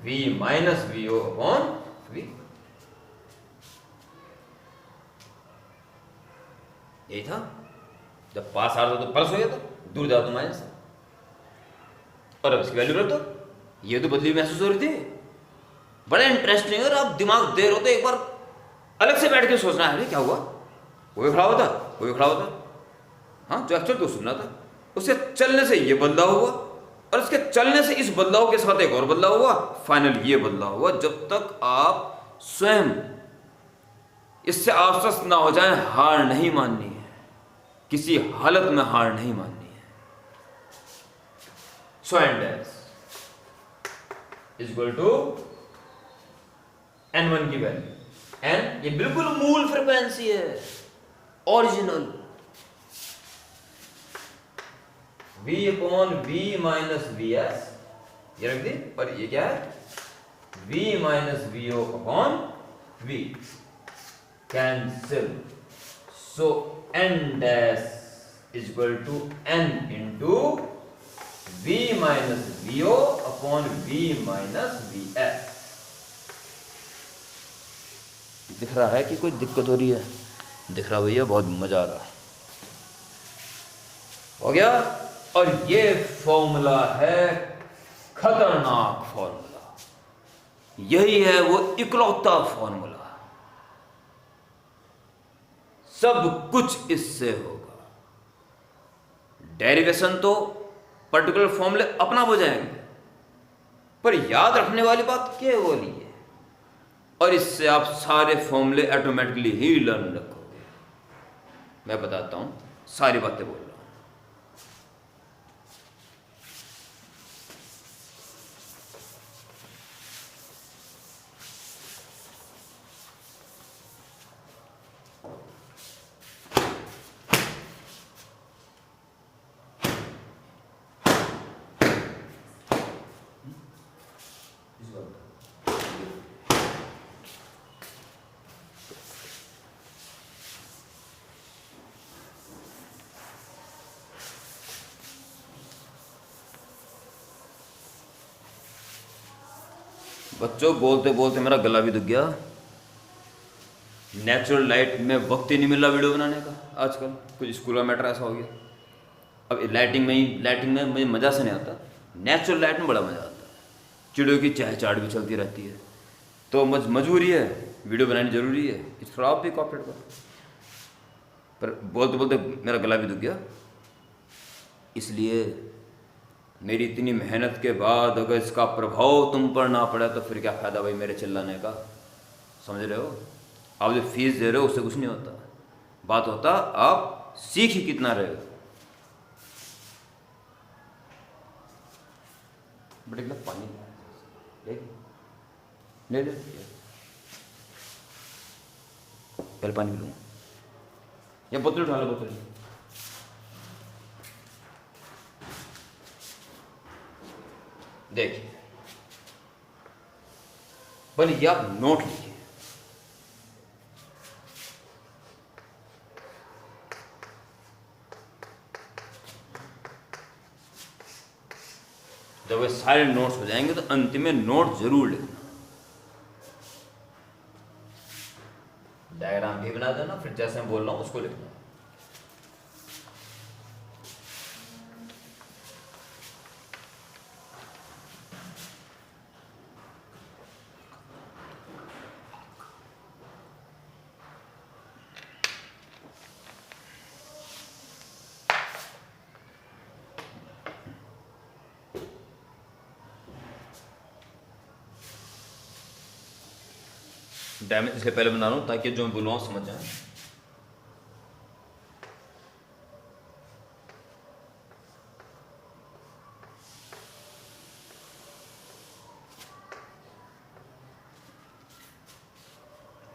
V minus VO upon V। यही था, जब पास आ रहा था तो प्लस हो गया था, दूर जाता तो माइनस। और अब इसकी वैल्यू रख दो, ये तो बदली महसूस हो रही थी। बड़ा इंटरेस्टिंग है, आप दिमाग दे रहे हो तो एक बार अलग से बैठ के सोचना है, क्या हुआ, वो भी खड़ा होता, वो भी खड़ा होता, हाँ, जो एक्चुअल तो सुनना था, उसके चलने से ये बदलाव हुआ, और उसके चलने से इस बदलाव के साथ एक और बदलाव हुआ, फाइनल ये बदलाव हुआ। जब तक आप स्वयं इससे आश्वस्त ना हो जाए, हार नहीं माननी है, किसी हालत में हार नहीं माननी है। So and S is equal to N1 की वैल्यू, N ये बिल्कुल मूल फ्रिक्वेंसी है, original, V upon V minus VS, ये रख दी, पर ये क्या है, V minus VO upon V, cancel. So N dash is equal to N into V minus VO upon V minus VS। दिख रहा है कि कोई दिक्कत हो रही है? दिख रहा भैया, बहुत मजा आ रहा, हो गया। और ये फॉर्मूला है खतरनाक फॉर्मूला, यही है वो इकलौता फॉर्मूला, सब कुछ इससे होगा। डेरिवेशन तो पर्टिकुलर फॉर्मूले अपना हो जाएंगे, पर याद रखने वाली बात केवल ये है, और इससे आप सारे फॉर्मूले ऑटोमेटिकली ही लर्न रखोगे। मैं बताता हूं, सारी बातें बोल रहा हूं। बच्चों, बोलते बोलते मेरा गला भी दुख गया। नेचुरल लाइट में वक्त ही नहीं मिल रहा वीडियो बनाने का आजकल, कुछ स्कूल का मैटर ऐसा हो गया। अब लाइटिंग में मुझे मज़ा से नहीं आता, नेचुरल लाइट में बड़ा मज़ा आता है। चिड़ियों की चहचहाट भी चलती रहती है, तो मजबूरी है, वीडियो बनानी ज़रूरी है, इस थोड़ा आप भी कॉपरेट करो। पर बोलते बोलते मेरा गला भी दुख गया, इसलिए मेरी इतनी मेहनत के बाद अगर इसका प्रभाव तुम पर ना पड़ा तो फिर क्या फ़ायदा भाई मेरे चिल्लाने का। समझ रहे हो? आप जो फीस दे रहे हो उससे कुछ नहीं होता, बात होता आप सीख ही कितना रहेगा। बड़े गिलास पानी ले ले पहले पानी पी लूँगा, या बोतल उठा लो, बोतल। देखिए पहले ये आप नोट लिखिए। जब ये सारे नोट्स हो जाएंगे तो अंतिम में नोट जरूर लिखना, डायग्राम भी बना देना, फिर जैसे मैं बोल रहा हूं उसको लिखना। डैमेज इसलिए पहले बना रहा हूं ताकि जो मैं बोल रहा हूं समझ जाए।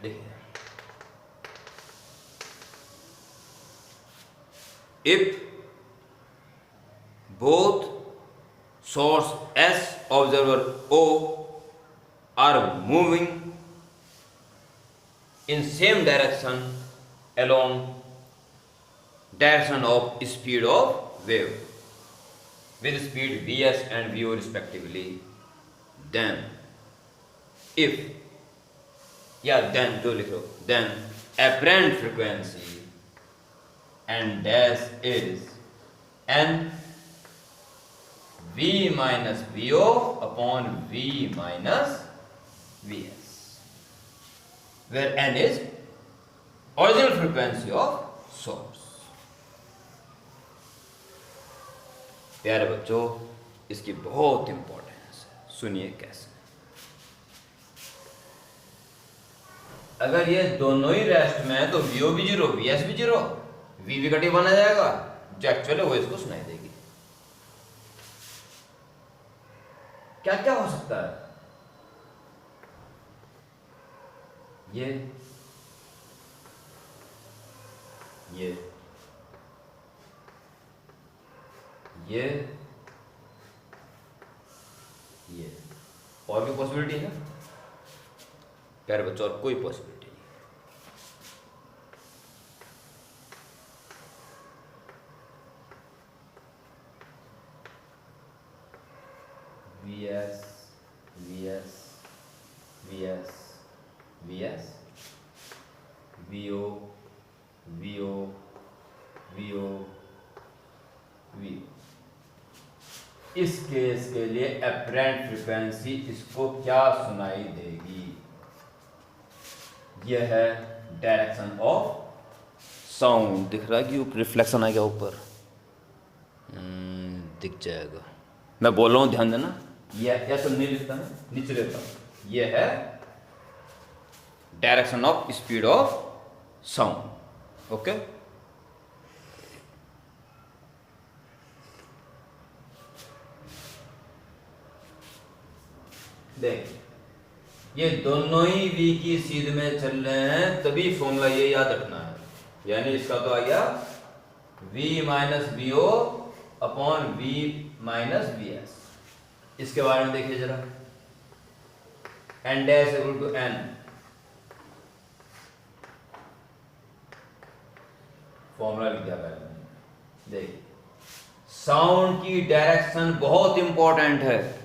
देखिए, if both source S observer O are moving in same direction along direction of speed of wave with speed Vs and Vo respectively, then if then जो लिख लो, then apparent frequency and dash is n V minus Vo upon V minus Vs, where n is original frequency of source। प्यारे बच्चों, इसकी बहुत importance है, सुनिए कैसे। अगर ये दोनों ही रेस्ट में है तो वीओ भी जीरो, वीएस भी जीरो, वी भी कटी बना जाएगा, जो एक्चुअल है वो इसको सुनाई देगी। क्या क्या हो सकता है? ये और भी पॉसिबिलिटी है प्यारे बच्चों, और कोई पॉसिबिलिटी नहीं। VS VS VS VS VO VO VO V. इस केस के लिए अपरेंट फ्रीक्वेंसी इसको क्या सुनाई देगी? यह है डायरेक्शन ऑफ साउंड। दिख रहा है कि ऊपर रिफ्लेक्शन आएगा, ऊपर दिख जाएगा। मैं बोल रहा हूँ, ध्यान देना। यह या तो नहीं लिखता है, नीचे लिखता हूँ। यह है direction of speed of sound. Okay, देख, ये दोनों ही v की सीध में चल रहे हैं, तभी फॉर्मूला ये याद रखना है। यानी इसका तो आ गया v minus V O upon v minus V S. इसके बारे में देखिए जरा, n dash equal to n, formula लिख दिया पहले। देखिए, साउंड की डायरेक्शन बहुत इंपॉर्टेंट है।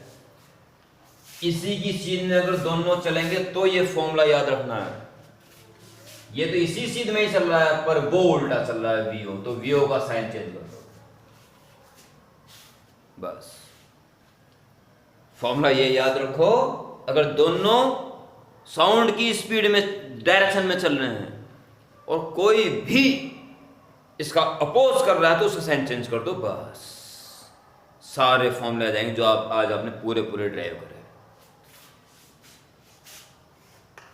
इसी की सीध में अगर दोनों चलेंगे तो ये फॉर्मूला याद रखना है। ये तो इसी सीध में ही चल रहा है, पर वो उल्टा चल रहा है वीओ, तो वीओ का साइन चेंज कर दो बस। फॉर्मूला ये याद रखो, अगर दोनों साउंड की स्पीड में डायरेक्शन में चल रहे हैं और कोई भी इसका अपोज कर रहा है तो उसका साइन चेंज कर दो बस। सारे फॉर्मूले आ जाएंगे जो आप आज आपने पूरे पूरे ड्राइव करे।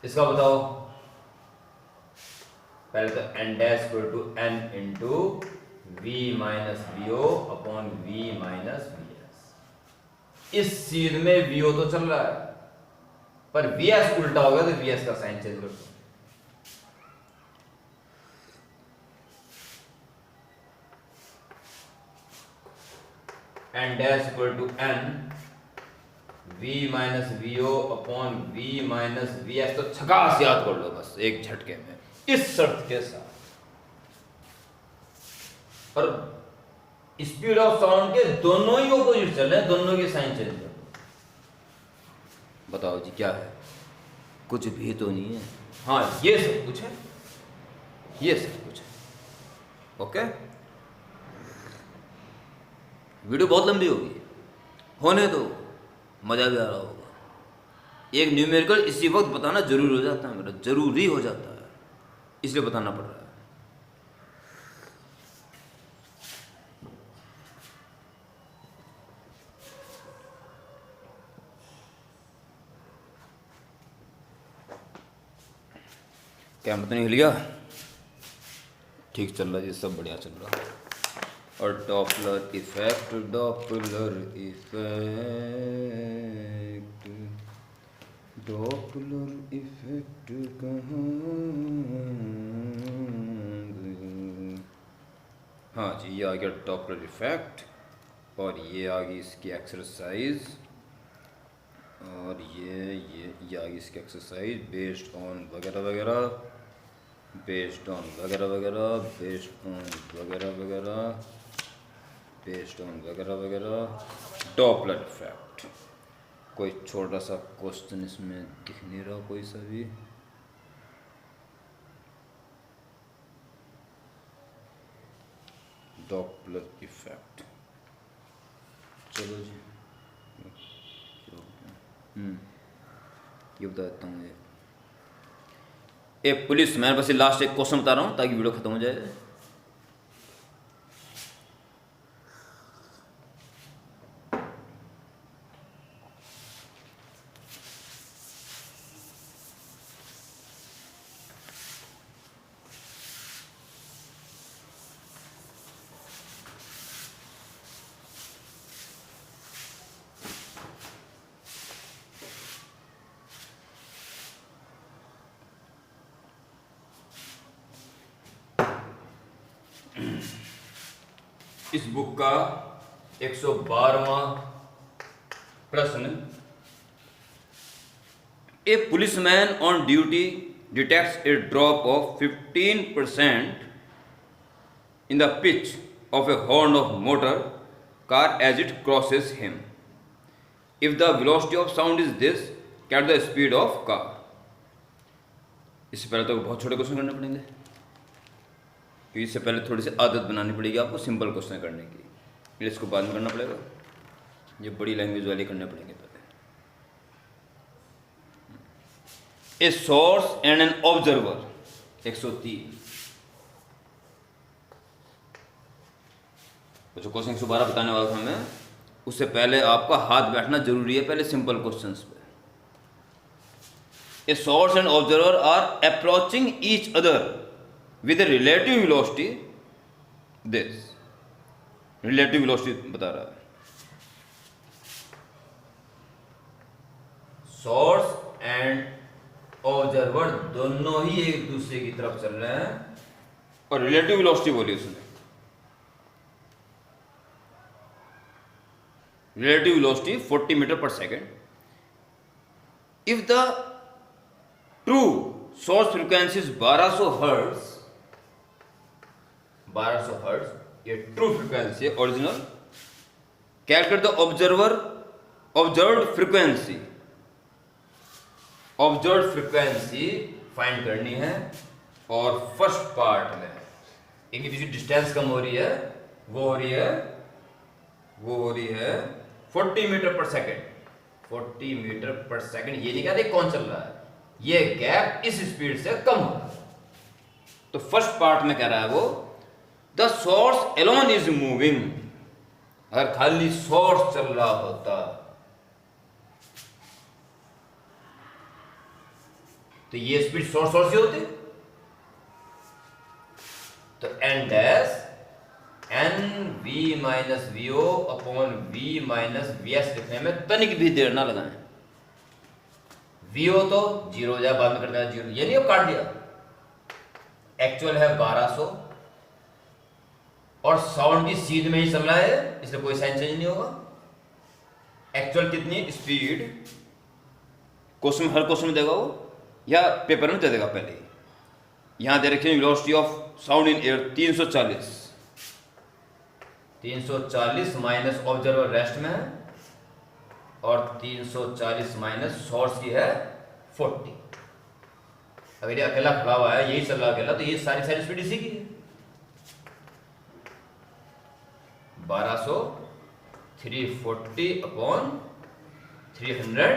इसका बताओ, पहले तो N dash equal to N into V minus V O upon V minus V S. इस सीध में वी ओ तो चल रहा है, पर वी एस उल्टा हो गया तो वी एस का साइन चेंज कर दो। N dash equal to N V minus V O upon V minus V S. तो छकास याद कर लो बस एक झटके में इस शर्त के साथ। और स्पीड ऑफ साउंड के दोनों ही ऑपोजिट चल रहे हैं, दोनों के साइन चेंज कर दो। बताओ जी क्या है? कुछ भी तो नहीं है। हाँ ये सब कुछ है, ये सब कुछ है। ओके, वीडियो बहुत लंबी होगी, होने दो, मजा भी आ रहा होगा। एक न्यूमेरिकल इसी वक्त बताना जरूरी हो जाता है, मेरा जरूरी हो जाता है, इसलिए बताना पड़ रहा है। कैमरा तो नहीं हिल गया? ठीक चल रहा है जी, सब बढ़िया चल रहा है। और Doppler effect, Doppler effect, Doppler effect कहाँ? हाँ जी, ये आ गया डॉपलर इफेक्ट, और ये आ गई इसकी एक्सरसाइज, और ये आ गई इसकी एक्सरसाइज बेस्ड ऑन वगैरह वगैरह, बेस्ड ऑन वगैरह वगैरह, बेस्ड ऑन वगैरह वगैरह, बेस्ड ऑन वगैरह वगैरह, डॉपलर इफेक्ट। कोई छोटा सा क्वेश्चन इसमें दिख नहीं रहा कोई सा भी। डॉपलर इफेक्ट, चलो जी ये बता देता हूँ। एक पुलिस मैन, बस लास्ट एक क्वेश्चन बता रहा हूँ ताकि वीडियो खत्म हो जाए। इस बुक का 112वां प्रश्न, a policeman on duty detects a drop of 15% in the pitch of a horn of motor car as it crosses him. If the velocity of sound is this, cat the speed of car. इससे पहले तो बहुत छोटे question करने पड़ेंगे, क्योंकि इससे पहले थोड़ी सी आदत बनानी पड़ेगी आपको सिंपल क्वेश्चन करने की, फिर इसको बाद में करना पड़ेगा। ये बड़ी लैंग्वेज वाले करने पड़ेंगे पहले। ए सोर्स एंड एन ऑब्जर्वर, 103। जो क्वेश्चन 112 बताने वाला था मैं, उससे पहले आपका हाथ बैठना जरूरी है, पहले सिंपल क्वेश्चंस पे। A source and observer are approaching each other with a relative velocity this, relative velocity बता रहा है। सोर्स एंड ऑब्जर्वर दोनों ही एक दूसरे की तरफ चल रहे हैं, और रिलेटिव वेलोसिटी बोली उसने। रिलेटिव वेलोसिटी 40 मीटर पर second. If the true source frequency is 1200 hertz, 1200 hertz ये ट्रू फ्रीक्वेंसी है, original. Calculate the observed frequency, observed frequency find करनी है। और फर्स्ट पार्ट में इनकी किसी डिस्टेंस कम हो रही है, वो हो रही है 40 मीटर पर सेकेंड। 40 मीटर पर सेकेंड, ये नहीं कहते कौन चल रहा है, ये गैप इस स्पीड से कम हो रहा है। तो फर्स्ट पार्ट में कह रहा है वो the source alone is moving. अगर खाली सोर्स चल रहा होता तो ये स्पीड सोर्स से होती, N dash N V minus V O upon V minus V S लिखने में तनिक भी देर ना लगाएं। वी ओ तो 0 हो जाए, बाद में करना है 0, ये नहीं, काट दिया। एक्चुअल है 1200 और साउंड की सीध में ही चल रहा है, इसलिए कोई साइन चेंज नहीं होगा। एक्चुअल कितनी स्पीड क्वेश्चन, हर क्वेश्चन में देगा वो या पेपर में दे देगा पहले ही। यहां दे रखिए velocity of sound in air 340 minus observer rest में है और 340 माइनस सोर्स की है 40। अगर ये अकेला खड़ा हुआ है, यही चल रहा अकेला, तो ये सारी स्पीड इसी की है। 1200 340 अपॉन 300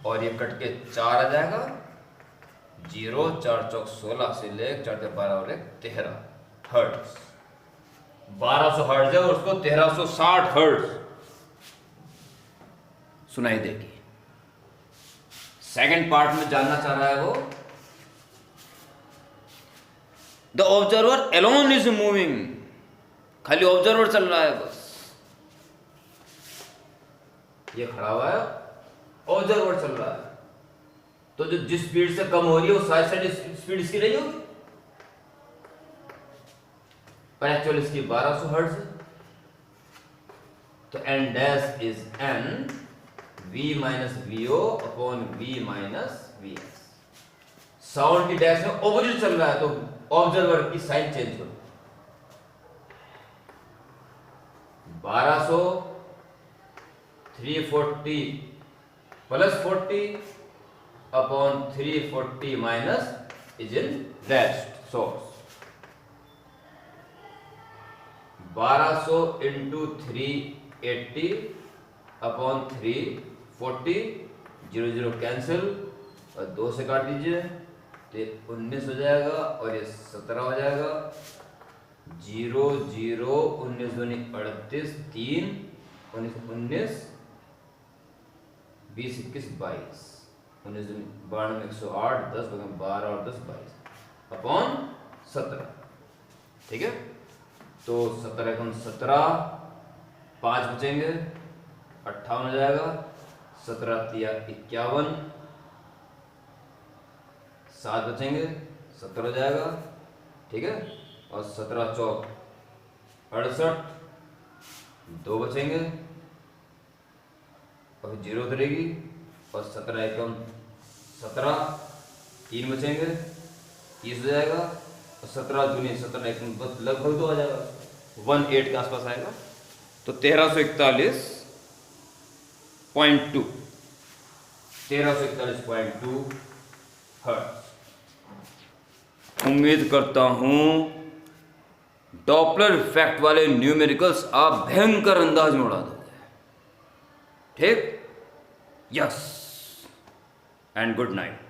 और ये कट के 4 आ जाएगा। 0 4 चौक 16 से ले 4 12 और 13 हर्ट्ज। 1200 हर्ट्ज है और उसको 1360 हर्ट्ज सुनाई देगी। सेकंड पार्ट में जानना चाह रहा है वो, the observer alone is moving, खाली ऑब्जर्वर चल रहा है बस, ये खड़ा हुआ है, ऑब्जर्वर चल रहा है, तो जो जिस स्पीड से कम हो रही है वो सारी स्पीड इसकी नहीं होगी, पर एक्चुअली इसकी 1200 हर्ट्ज है। तो N dash is N V minus V O upon V minus V S. Sound की डैश में ऑपोजिट चल रहा है तो ऑब्जर्वर की साइन चेंज हो। 1200 340 plus 40 upon 340 minus is in dash source. 1200 into 380 upon 340, 0 0 cancel और 2 से काट दीजिए तो 19 हो जाएगा और ये 17 हो जाएगा। 0 0 19 दूनी 38, 3 19 20 21 22, 19 दूनी 92 108, 10 12 और 10 22 अपॉन 17। ठीक है, तो 17 कम 17, 5 बचेंगे 58 हो जाएगा। 17 तिया 51, 7 बचेंगे 70 हो जाएगा। ठीक है, और 17 चौक 68, 2 बचेंगे और 0 उतरेगी और 17 एकम 17, 3 बचेंगे 30 हो जाएगा और 17 दूनी 17 एकम लगभग 2 आ जाएगा, 18 के आसपास आएगा। तो 1341.2 हर्ट्ज। उम्मीद करता हूं डॉपलर इफेक्ट वाले न्यूमेरिकल्स आप भयंकर अंदाज में उड़ा दोगे। ठीक, यस, एंड गुड नाइट।